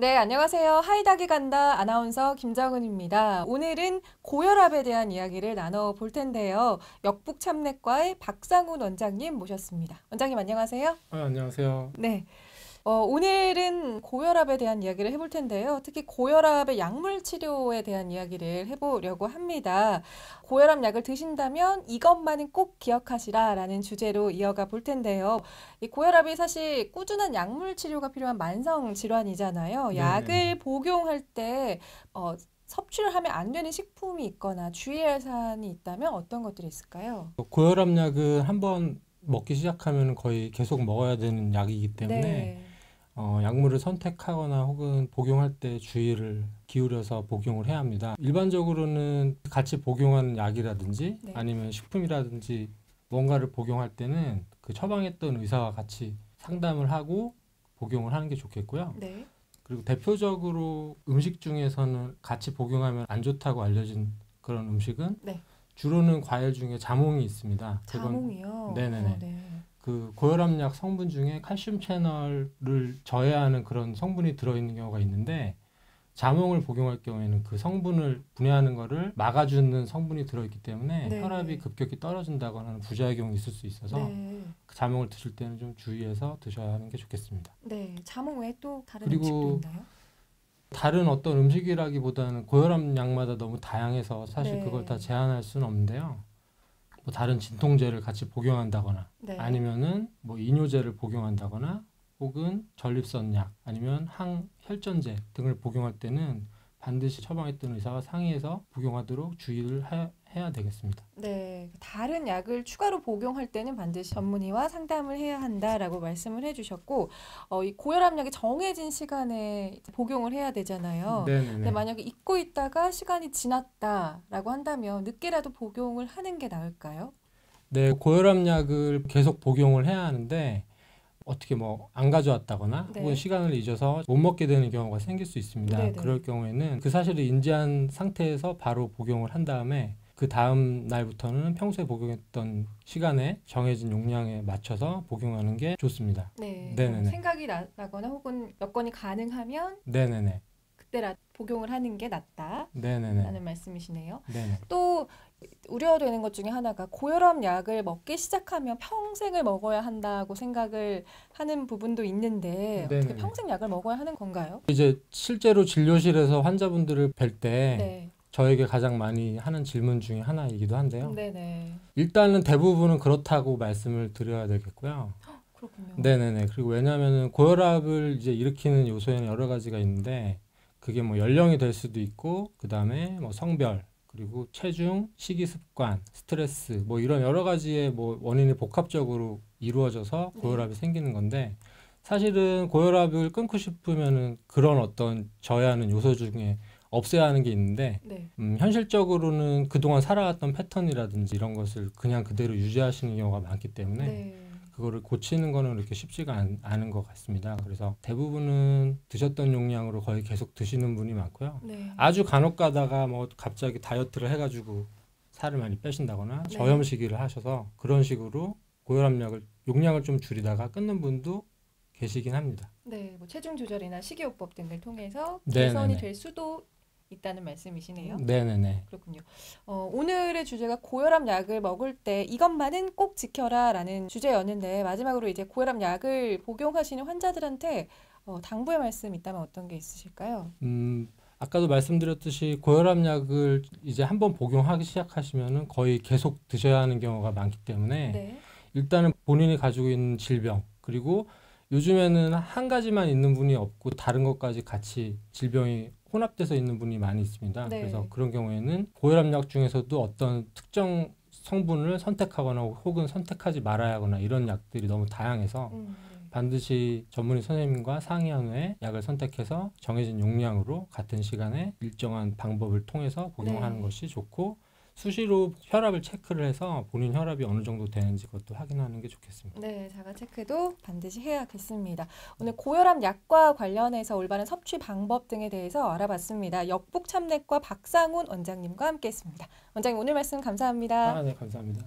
네, 안녕하세요. 하이닥이 간다 아나운서 김정은입니다. 오늘은 고혈압에 대한 이야기를 나눠볼 텐데요. 역북참내과의 박상훈 원장님 모셨습니다. 원장님 안녕하세요. 안녕하세요. 네, 오늘은 고혈압에 대한 이야기를 해볼 텐데요. 특히 고혈압의 약물 치료에 대한 이야기를 해보려고 합니다. 고혈압 약을 드신다면 이것만은 꼭 기억하시라라는 주제로 이어가 볼 텐데요. 이 고혈압이 사실 꾸준한 약물 치료가 필요한 만성 질환이잖아요. 네네네. 약을 복용할 때 섭취를 하면 안 되는 식품이 있거나 주의해야 할 사안이 있다면 어떤 것들이 있을까요? 고혈압 약은 한번 먹기 시작하면 거의 계속 먹어야 되는 약이기 때문에 네, 약물을 선택하거나 혹은 복용할 때 주의를 기울여서 복용을 해야 합니다. 일반적으로는 같이 복용하는 약이라든지 네, 아니면 식품이라든지 뭔가를 복용할 때는 그 처방했던 의사와 같이 상담을 하고 복용을 하는 게 좋겠고요. 네, 그리고 대표적으로 음식 중에서는 같이 복용하면 안 좋다고 알려진 그런 음식은 네. 주로는 과일 중에 자몽이 있습니다. 그건 자몽이요. 네네네. 네. 그 고혈압약 성분 중에 칼슘 채널을 저해하는 그런 성분이 들어있는 경우가 있는데 자몽을 복용할 경우에는 그 성분을 분해하는 것을 막아주는 성분이 들어있기 때문에 혈압이 네. 급격히 떨어진다거나 하는 부작용이 있을 수 있어서 네. 그 자몽을 드실 때는 좀 주의해서 드셔야 하는 게 좋겠습니다. 네. 자몽 외에 또 다른 음식도 그리고 있나요? 다른 어떤 음식이라기보다는 고혈압 약마다 너무 다양해서 사실 그걸 다 네. 제한할 수는 없는데요. 뭐 다른 진통제를 같이 복용한다거나 네. 아니면은 뭐 이뇨제를 복용한다거나 혹은 전립선 약 아니면 항혈전제 등을 복용할 때는 반드시 처방했던 의사와 상의해서 복용하도록 해야 되겠습니다. 네. 다른 약을 추가로 복용할 때는 반드시 전문의와 상담을 해야 한다라고 말씀을 해주셨고, 이 고혈압 약이 정해진 시간에 이제 복용을 해야 되잖아요. 근데 네네네. 만약에 잊고 있다가 시간이 지났다라고 한다면 늦게라도 복용을 하는 게 나을까요? 네, 고혈압 약을 계속 복용을 해야 하는데 어떻게 뭐 안 가져왔다거나 혹은 네. 시간을 잊어서 못 먹게 되는 경우가 생길 수 있습니다. 네네. 그럴 경우에는 그 사실을 인지한 상태에서 바로 복용을 한 다음에 그 다음 날부터는 평소에 복용했던 시간에 정해진 용량에 맞춰서 복용하는 게 좋습니다. 네. 뭐 네네네. 생각이 나거나 혹은 여건이 가능하면 네네네. 그때라 복용을 하는 게 낫다라는 네네네. 말씀이시네요. 네네. 또 우려되는 것 중에 하나가 고혈압 약을 먹기 시작하면 평생을 먹어야 한다고 생각을 하는 부분도 있는데 어떻게 네네네. 평생 약을 먹어야 하는 건가요? 이제 실제로 진료실에서 환자분들을 뵐 때 네. 저에게 가장 많이 하는 질문 중에 하나이기도 한데요. 네네. 일단은 대부분은 그렇다고 말씀을 드려야 되겠고요. 그렇군요. 네네네. 그리고 왜냐하면은 고혈압을 이제 일으키는 요소에는 여러 가지가 있는데 그게 뭐 연령이 될 수도 있고 그 다음에 뭐 성별 그리고 체중, 식이 습관, 스트레스 뭐 이런 여러 가지의 뭐 원인이 복합적으로 이루어져서 네. 고혈압이 생기는 건데 사실은 고혈압을 끊고 싶으면은 그런 어떤 저해하는 요소 중에 없애야 하는 게 있는데 네. 현실적으로는 그동안 살아왔던 패턴이라든지 이런 것을 그냥 그대로 유지하시는 경우가 많기 때문에 네. 그거를 고치는 거는 그렇게 쉽지가 않은 것 같습니다. 그래서 대부분은 드셨던 용량으로 거의 계속 드시는 분이 많고요. 네. 아주 간혹 가다가 뭐 갑자기 다이어트를 해가지고 살을 많이 빼신다거나 네. 저염식이를 하셔서 그런 식으로 고혈압약을 용량을 좀 줄이다가 끊는 분도 계시긴 합니다. 네. 뭐 체중 조절이나 식이요법 등을 통해서 개선이 네네네. 될 수도 있다는 말씀이시네요. 네네네. 그렇군요. 오늘의 주제가 고혈압 약을 먹을 때 이것만은 꼭 지켜라라는 주제였는데 마지막으로 이제 고혈압 약을 복용하시는 환자들한테 당부의 말씀 있다면 어떤 게 있으실까요? 아까도 말씀드렸듯이 고혈압약을 이제 한번 복용하기 시작하시면은 거의 계속 드셔야 하는 경우가 많기 때문에 네. 일단은 본인이 가지고 있는 질병 그리고 요즘에는 한 가지만 있는 분이 없고 다른 것까지 같이 질병이 혼합돼서 있는 분이 많이 있습니다. 그래서 네. 그런 경우에는 고혈압약 중에서도 어떤 특정 성분을 선택하거나 혹은 선택하지 말아야 하거나 이런 약들이 너무 다양해서 네. 반드시 전문의 선생님과 상의한 후에 약을 선택해서 정해진 용량으로 같은 시간에 일정한 방법을 통해서 복용하는 네. 것이 좋고 수시로 혈압을 체크를 해서 본인 혈압이 어느 정도 되는지 그것도 확인하는 게 좋겠습니다. 네, 자가 체크도 반드시 해야겠습니다. 오늘 고혈압 약과 관련해서 올바른 섭취 방법 등에 대해서 알아봤습니다. 역북참내과 박상훈 원장님과 함께했습니다. 원장님 오늘 말씀 감사합니다. 네, 감사합니다.